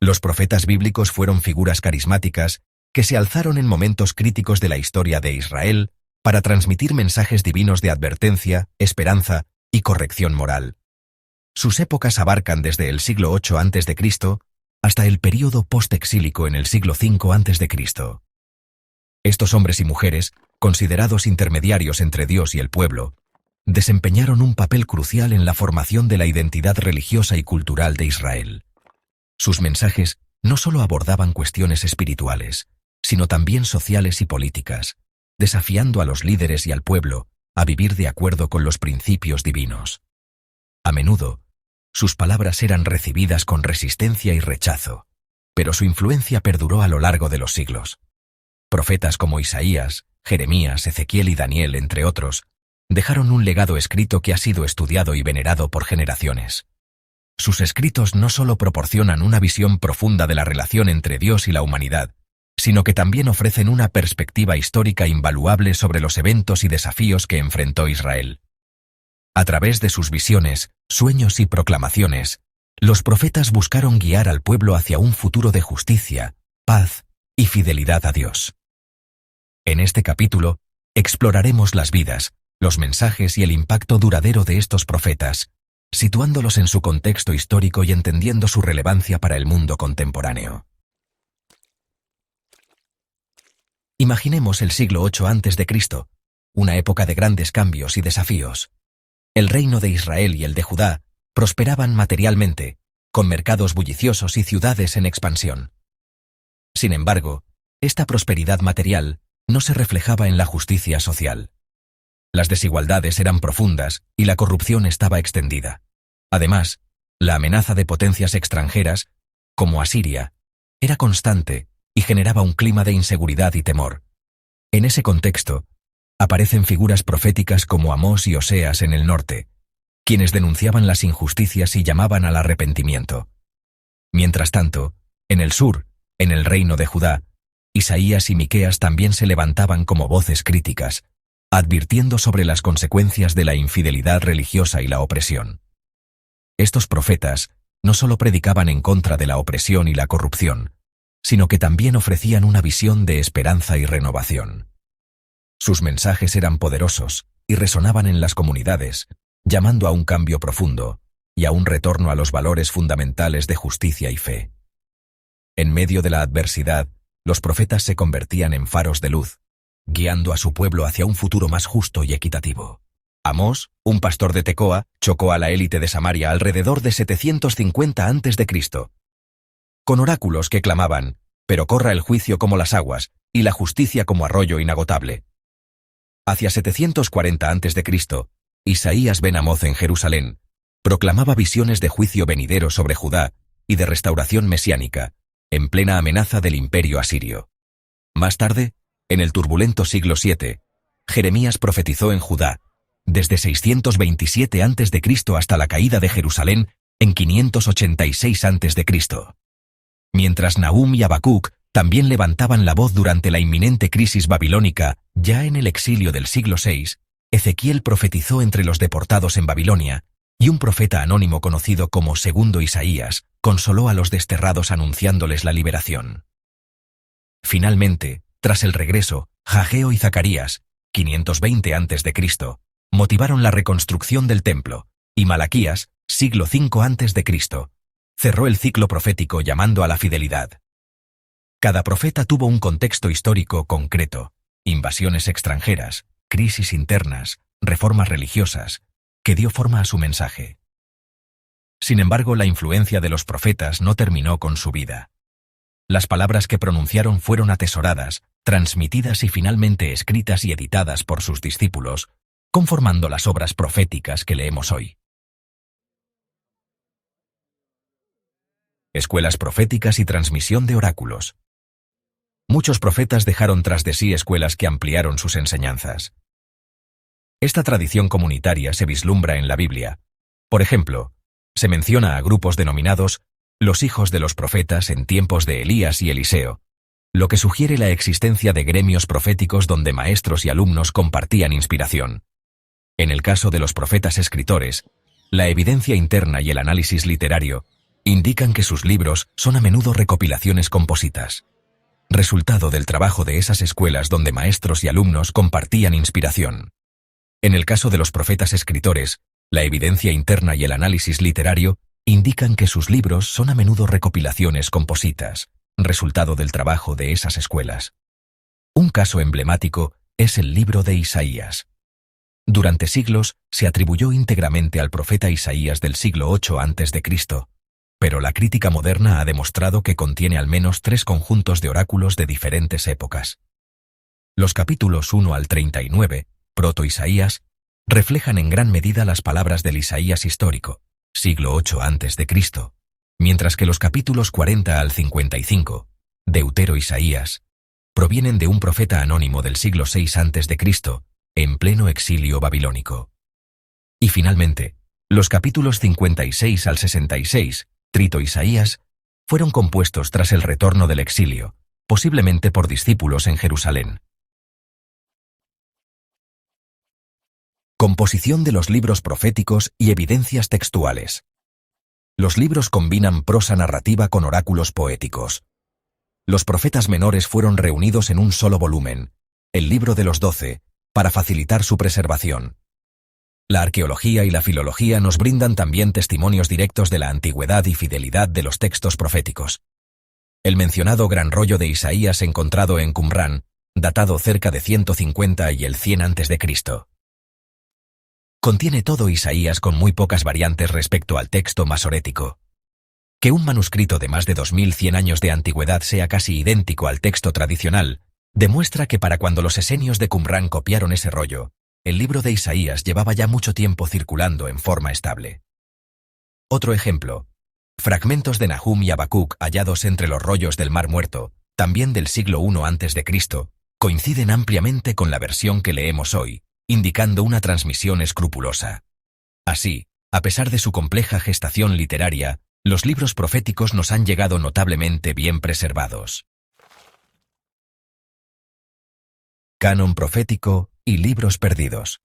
Los profetas bíblicos fueron figuras carismáticas que se alzaron en momentos críticos de la historia de Israel para transmitir mensajes divinos de advertencia, esperanza y corrección moral. Sus épocas abarcan desde el siglo VIII a.C. hasta el período postexílico en el siglo V a.C. Estos hombres y mujeres, considerados intermediarios entre Dios y el pueblo, desempeñaron un papel crucial en la formación de la identidad religiosa y cultural de Israel. Sus mensajes no solo abordaban cuestiones espirituales, sino también sociales y políticas, desafiando a los líderes y al pueblo a vivir de acuerdo con los principios divinos. A menudo, sus palabras eran recibidas con resistencia y rechazo, pero su influencia perduró a lo largo de los siglos. Profetas como Isaías, Jeremías, Ezequiel y Daniel, entre otros, dejaron un legado escrito que ha sido estudiado y venerado por generaciones. Sus escritos no solo proporcionan una visión profunda de la relación entre Dios y la humanidad, sino que también ofrecen una perspectiva histórica invaluable sobre los eventos y desafíos que enfrentó Israel. A través de sus visiones, sueños y proclamaciones, los profetas buscaron guiar al pueblo hacia un futuro de justicia, paz y fidelidad a Dios. En este capítulo, exploraremos las vidas, los mensajes y el impacto duradero de estos profetas, situándolos en su contexto histórico y entendiendo su relevancia para el mundo contemporáneo. Imaginemos el siglo VIII a.C., una época de grandes cambios y desafíos. El reino de Israel y el de Judá prosperaban materialmente, con mercados bulliciosos y ciudades en expansión. Sin embargo, esta prosperidad material no se reflejaba en la justicia social. Las desigualdades eran profundas y la corrupción estaba extendida. Además, la amenaza de potencias extranjeras, como Asiria, era constante y generaba un clima de inseguridad y temor. En ese contexto, aparecen figuras proféticas como Amós y Oseas en el norte, quienes denunciaban las injusticias y llamaban al arrepentimiento. Mientras tanto, en el sur, en el reino de Judá, Isaías y Miqueas también se levantaban como voces críticas, advirtiendo sobre las consecuencias de la infidelidad religiosa y la opresión. Estos profetas no solo predicaban en contra de la opresión y la corrupción, sino que también ofrecían una visión de esperanza y renovación. Sus mensajes eran poderosos y resonaban en las comunidades, llamando a un cambio profundo y a un retorno a los valores fundamentales de justicia y fe. En medio de la adversidad, los profetas se convertían en faros de luz, guiando a su pueblo hacia un futuro más justo y equitativo. Amós, un pastor de Tecoa, chocó a la élite de Samaria alrededor de 750 a.C., con oráculos que clamaban: «Pero corra el juicio como las aguas, y la justicia como arroyo inagotable». Hacia 740 a.C., Isaías ben Amoz en Jerusalén proclamaba visiones de juicio venidero sobre Judá y de restauración mesiánica, en plena amenaza del imperio asirio. Más tarde, en el turbulento siglo VII, Jeremías profetizó en Judá, desde 627 a.C. hasta la caída de Jerusalén en 586 a.C. Mientras Nahum y Habacuc también levantaban la voz durante la inminente crisis babilónica, ya en el exilio del siglo VI, Ezequiel profetizó entre los deportados en Babilonia, y un profeta anónimo conocido como Segundo Isaías consoló a los desterrados anunciándoles la liberación. Finalmente, tras el regreso, Hageo y Zacarías, 520 a.C., motivaron la reconstrucción del templo, y Malaquías, siglo V a.C., cerró el ciclo profético llamando a la fidelidad. Cada profeta tuvo un contexto histórico concreto: invasiones extranjeras, crisis internas, reformas religiosas, que dio forma a su mensaje. Sin embargo, la influencia de los profetas no terminó con su vida. Las palabras que pronunciaron fueron atesoradas, transmitidas y finalmente escritas y editadas por sus discípulos, conformando las obras proféticas que leemos hoy. Escuelas proféticas y transmisión de oráculos. Muchos profetas dejaron tras de sí escuelas que ampliaron sus enseñanzas. Esta tradición comunitaria se vislumbra en la Biblia. Por ejemplo, se menciona a grupos denominados los hijos de los profetas en tiempos de Elías y Eliseo, lo que sugiere la existencia de gremios proféticos donde maestros y alumnos compartían inspiración. En el caso de los profetas escritores, la evidencia interna y el análisis literario indican que sus libros son a menudo recopilaciones compositas, resultado del trabajo de esas escuelas donde maestros y alumnos compartían inspiración. En el caso de los profetas escritores, la evidencia interna y el análisis literario indican que sus libros son a menudo recopilaciones compositas, resultado del trabajo de esas escuelas. Un caso emblemático es el libro de Isaías. Durante siglos se atribuyó íntegramente al profeta Isaías del siglo VIII a.C., pero la crítica moderna ha demostrado que contiene al menos 3 conjuntos de oráculos de diferentes épocas. Los capítulos 1 al 39, Proto-Isaías, reflejan en gran medida las palabras del Isaías histórico, siglo VIII a.C., mientras que los capítulos 40 al 55, Deutero-Isaías, provienen de un profeta anónimo del siglo VI a.C., en pleno exilio babilónico. Y finalmente, los capítulos 56 al 66, Trito-Isaías, fueron compuestos tras el retorno del exilio, posiblemente por discípulos en Jerusalén. Composición de los libros proféticos y evidencias textuales. Los libros combinan prosa narrativa con oráculos poéticos. Los profetas menores fueron reunidos en un solo volumen, el Libro de los 12, para facilitar su preservación. La arqueología y la filología nos brindan también testimonios directos de la antigüedad y fidelidad de los textos proféticos. El mencionado gran rollo de Isaías encontrado en Qumrán, datado cerca de 150 y el 100 a.C., contiene todo Isaías con muy pocas variantes respecto al texto masorético. Que un manuscrito de más de 2100 años de antigüedad sea casi idéntico al texto tradicional, demuestra que para cuando los esenios de Qumrán copiaron ese rollo, el libro de Isaías llevaba ya mucho tiempo circulando en forma estable. Otro ejemplo, fragmentos de Nahum y Habacuc hallados entre los rollos del Mar Muerto, también del siglo I a.C., coinciden ampliamente con la versión que leemos hoy, indicando una transmisión escrupulosa. Así, a pesar de su compleja gestación literaria, los libros proféticos nos han llegado notablemente bien preservados. Canon profético y libros perdidos.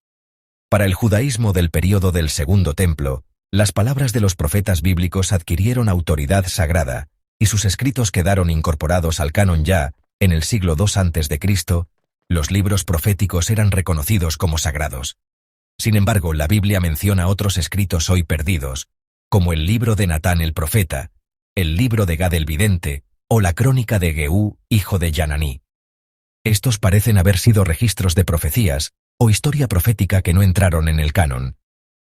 Para el judaísmo del período del Segundo Templo, las palabras de los profetas bíblicos adquirieron autoridad sagrada y sus escritos quedaron incorporados al canon ya, en el siglo II a.C., los libros proféticos eran reconocidos como sagrados. Sin embargo, la Biblia menciona otros escritos hoy perdidos, como el libro de Natán el profeta, el libro de Gad el vidente o la crónica de Jehú, hijo de Yananí. Estos parecen haber sido registros de profecías o historia profética que no entraron en el canon.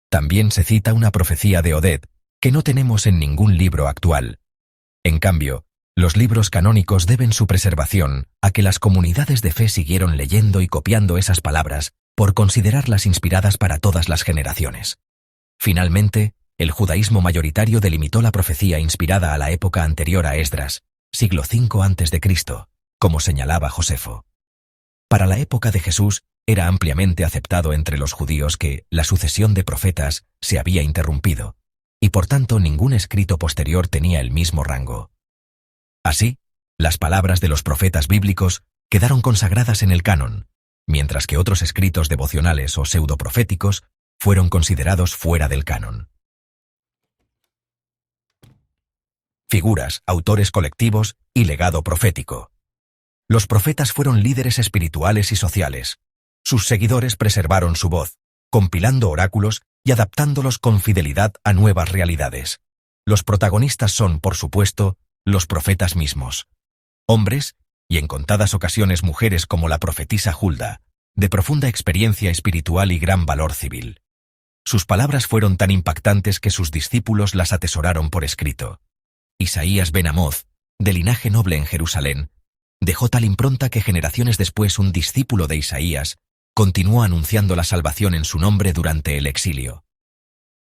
También se cita una profecía de Oded, que no tenemos en ningún libro actual. En cambio, los libros canónicos deben su preservación a que las comunidades de fe siguieron leyendo y copiando esas palabras por considerarlas inspiradas para todas las generaciones. Finalmente, el judaísmo mayoritario delimitó la profecía inspirada a la época anterior a Esdras, siglo V a.C., como señalaba Josefo. Para la época de Jesús, era ampliamente aceptado entre los judíos que la sucesión de profetas se había interrumpido, y por tanto ningún escrito posterior tenía el mismo rango. Así, las palabras de los profetas bíblicos quedaron consagradas en el canon, mientras que otros escritos devocionales o pseudoproféticos fueron considerados fuera del canon. Figuras, autores colectivos y legado profético. Los profetas fueron líderes espirituales y sociales. Sus seguidores preservaron su voz, compilando oráculos y adaptándolos con fidelidad a nuevas realidades. Los protagonistas son, por supuesto, los profetas mismos. Hombres, y en contadas ocasiones mujeres como la profetisa Hulda, de profunda experiencia espiritual y gran valor civil. Sus palabras fueron tan impactantes que sus discípulos las atesoraron por escrito. Isaías ben Amoz, de linaje noble en Jerusalén, dejó tal impronta que generaciones después un discípulo de Isaías continuó anunciando la salvación en su nombre durante el exilio.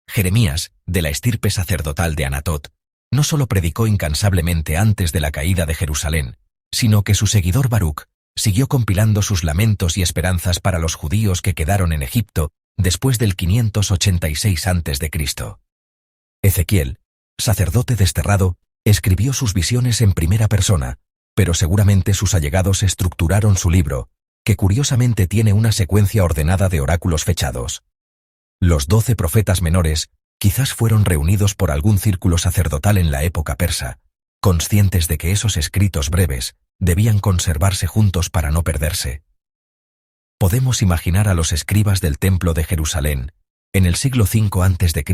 Jeremías, de la estirpe sacerdotal de Anatot, no solo predicó incansablemente antes de la caída de Jerusalén, sino que su seguidor Baruc siguió compilando sus lamentos y esperanzas para los judíos que quedaron en Egipto después del 586 a.C. Ezequiel, sacerdote desterrado, escribió sus visiones en primera persona, pero seguramente sus allegados estructuraron su libro, que curiosamente tiene una secuencia ordenada de oráculos fechados. Los 12 profetas menores Quizás fueron reunidos por algún círculo sacerdotal en la época persa, conscientes de que esos escritos breves debían conservarse juntos para no perderse. Podemos imaginar a los escribas del Templo de Jerusalén, en el siglo V a.C.,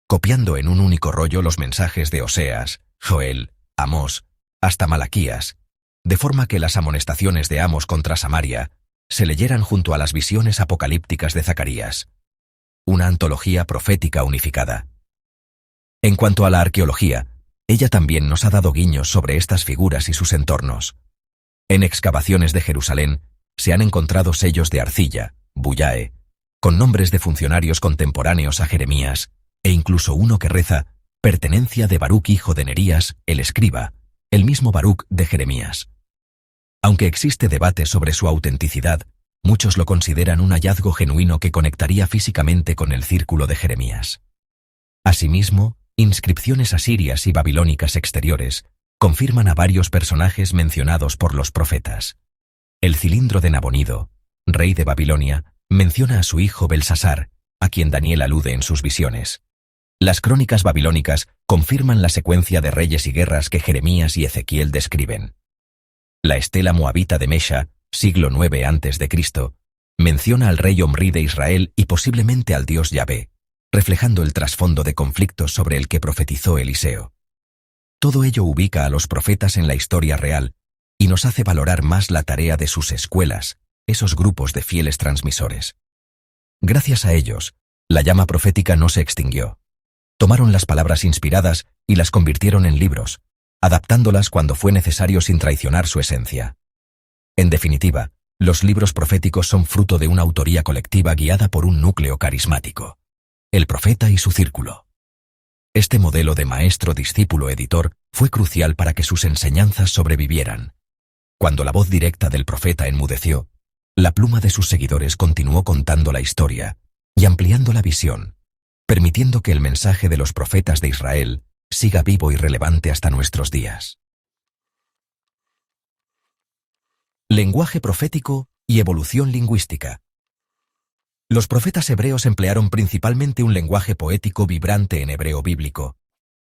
copiando en un único rollo los mensajes de Oseas, Joel, Amós, hasta Malaquías, de forma que las amonestaciones de Amós contra Samaria se leyeran junto a las visiones apocalípticas de Zacarías. Una antología profética unificada. En cuanto a la arqueología, ella también nos ha dado guiños sobre estas figuras y sus entornos. En excavaciones de Jerusalén se han encontrado sellos de arcilla, bullae, con nombres de funcionarios contemporáneos a Jeremías, e incluso uno que reza, pertenencia de Baruc hijo de Nerías, el escriba, el mismo Baruc de Jeremías. Aunque existe debate sobre su autenticidad, muchos lo consideran un hallazgo genuino que conectaría físicamente con el círculo de Jeremías. Asimismo, inscripciones asirias y babilónicas exteriores confirman a varios personajes mencionados por los profetas. El cilindro de Nabonido, rey de Babilonia, menciona a su hijo Belsasar, a quien Daniel alude en sus visiones. Las crónicas babilónicas confirman la secuencia de reyes y guerras que Jeremías y Ezequiel describen. La estela moabita de Mesha, siglo IX a.C., menciona al rey Omri de Israel y posiblemente al dios Yahvé, reflejando el trasfondo de conflictos sobre el que profetizó Eliseo. Todo ello ubica a los profetas en la historia real y nos hace valorar más la tarea de sus escuelas, esos grupos de fieles transmisores. Gracias a ellos, la llama profética no se extinguió. Tomaron las palabras inspiradas y las convirtieron en libros, adaptándolas cuando fue necesario sin traicionar su esencia. En definitiva, los libros proféticos son fruto de una autoría colectiva guiada por un núcleo carismático: el profeta y su círculo. Este modelo de maestro-discípulo-editor fue crucial para que sus enseñanzas sobrevivieran. Cuando la voz directa del profeta enmudeció, la pluma de sus seguidores continuó contando la historia y ampliando la visión, permitiendo que el mensaje de los profetas de Israel siga vivo y relevante hasta nuestros días. Lenguaje profético y evolución lingüística. Los profetas hebreos emplearon principalmente un lenguaje poético vibrante en hebreo bíblico,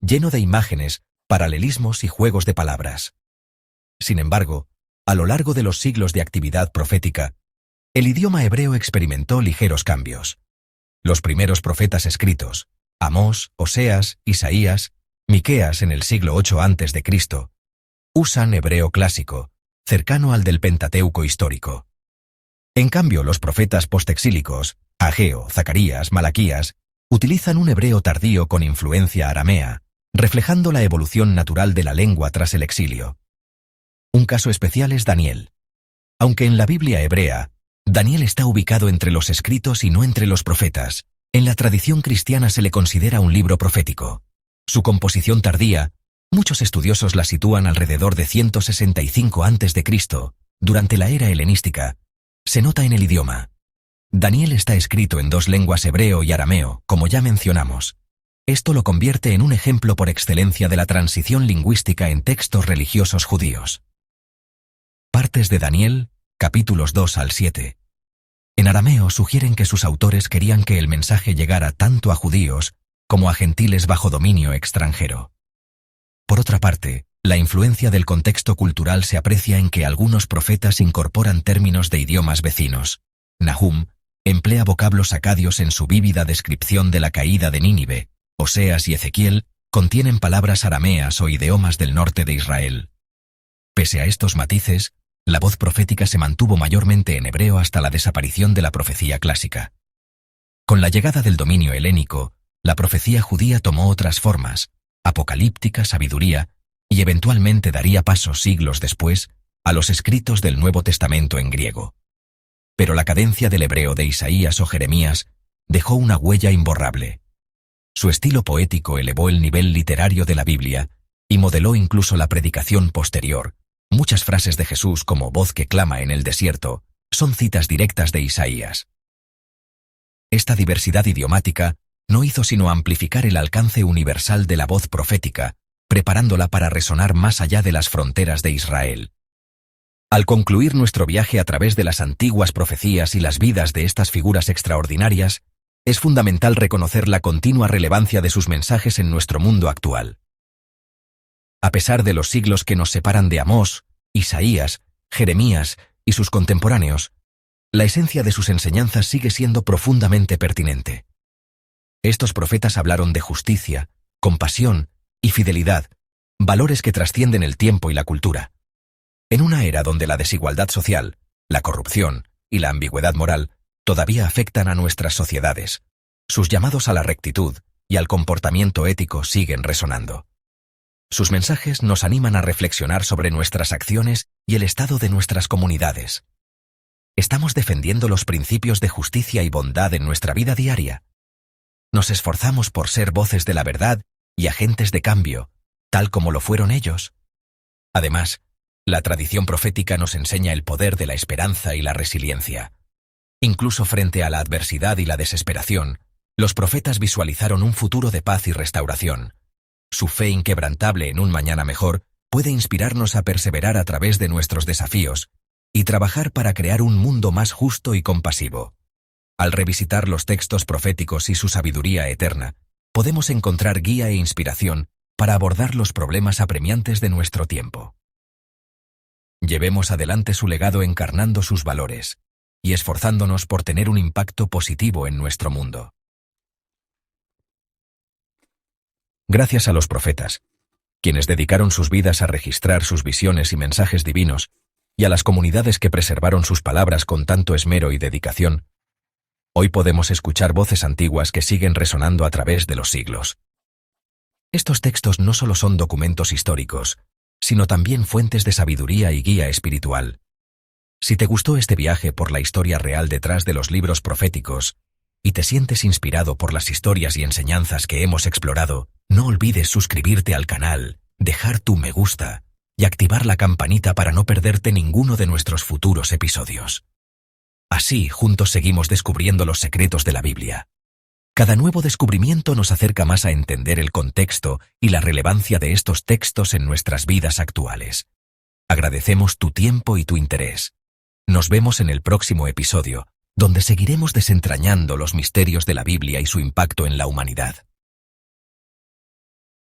lleno de imágenes, paralelismos y juegos de palabras. Sin embargo, a lo largo de los siglos de actividad profética, el idioma hebreo experimentó ligeros cambios. Los primeros profetas escritos, Amós, Oseas, Isaías, Miqueas en el siglo VIII a.C., usan hebreo clásico, cercano al del Pentateuco histórico. En cambio, los profetas postexílicos, Ageo, Zacarías, Malaquías, utilizan un hebreo tardío con influencia aramea, reflejando la evolución natural de la lengua tras el exilio. Un caso especial es Daniel. Aunque en la Biblia hebrea, Daniel está ubicado entre los escritos y no entre los profetas, en la tradición cristiana se le considera un libro profético. Su composición tardía, muchos estudiosos la sitúan alrededor de 165 a.C., durante la era helenística, se nota en el idioma. Daniel está escrito en dos lenguas, hebreo y arameo, como ya mencionamos. Esto lo convierte en un ejemplo por excelencia de la transición lingüística en textos religiosos judíos. Partes de Daniel, capítulos 2 al 7. En arameo sugieren que sus autores querían que el mensaje llegara tanto a judíos como a gentiles bajo dominio extranjero. Por otra parte, la influencia del contexto cultural se aprecia en que algunos profetas incorporan términos de idiomas vecinos. Nahum emplea vocablos acadios en su vívida descripción de la caída de Nínive. Oseas y Ezequiel contienen palabras arameas o idiomas del norte de Israel. Pese a estos matices, la voz profética se mantuvo mayormente en hebreo hasta la desaparición de la profecía clásica. Con la llegada del dominio helénico, la profecía judía tomó otras formas, apocalíptica, sabiduría, y eventualmente daría paso siglos después a los escritos del Nuevo Testamento en griego. Pero la cadencia del hebreo de Isaías o Jeremías dejó una huella imborrable. Su estilo poético elevó el nivel literario de la Biblia y modeló incluso la predicación posterior. Muchas frases de Jesús, como voz que clama en el desierto, son citas directas de Isaías. Esta diversidad idiomática no hizo sino amplificar el alcance universal de la voz profética, preparándola para resonar más allá de las fronteras de Israel. Al concluir nuestro viaje a través de las antiguas profecías y las vidas de estas figuras extraordinarias, es fundamental reconocer la continua relevancia de sus mensajes en nuestro mundo actual. A pesar de los siglos que nos separan de Amós, Isaías, Jeremías y sus contemporáneos, la esencia de sus enseñanzas sigue siendo profundamente pertinente. Estos profetas hablaron de justicia, compasión y fidelidad, valores que trascienden el tiempo y la cultura. En una era donde la desigualdad social, la corrupción y la ambigüedad moral todavía afectan a nuestras sociedades, sus llamados a la rectitud y al comportamiento ético siguen resonando. Sus mensajes nos animan a reflexionar sobre nuestras acciones y el estado de nuestras comunidades. ¿Estamos defendiendo los principios de justicia y bondad en nuestra vida diaria? ¿Nos esforzamos por ser voces de la verdad y agentes de cambio, tal como lo fueron ellos? Además, la tradición profética nos enseña el poder de la esperanza y la resiliencia. Incluso frente a la adversidad y la desesperación, los profetas visualizaron un futuro de paz y restauración. Su fe inquebrantable en un mañana mejor puede inspirarnos a perseverar a través de nuestros desafíos y trabajar para crear un mundo más justo y compasivo. Al revisitar los textos proféticos y su sabiduría eterna, podemos encontrar guía e inspiración para abordar los problemas apremiantes de nuestro tiempo. Llevemos adelante su legado encarnando sus valores y esforzándonos por tener un impacto positivo en nuestro mundo. Gracias a los profetas, quienes dedicaron sus vidas a registrar sus visiones y mensajes divinos, y a las comunidades que preservaron sus palabras con tanto esmero y dedicación, hoy podemos escuchar voces antiguas que siguen resonando a través de los siglos. Estos textos no solo son documentos históricos, sino también fuentes de sabiduría y guía espiritual. Si te gustó este viaje por la historia real detrás de los libros proféticos, y te sientes inspirado por las historias y enseñanzas que hemos explorado, no olvides suscribirte al canal, dejar tu me gusta y activar la campanita para no perderte ninguno de nuestros futuros episodios. Así, juntos seguimos descubriendo los secretos de la Biblia. Cada nuevo descubrimiento nos acerca más a entender el contexto y la relevancia de estos textos en nuestras vidas actuales. Agradecemos tu tiempo y tu interés. Nos vemos en el próximo episodio, donde seguiremos desentrañando los misterios de la Biblia y su impacto en la humanidad.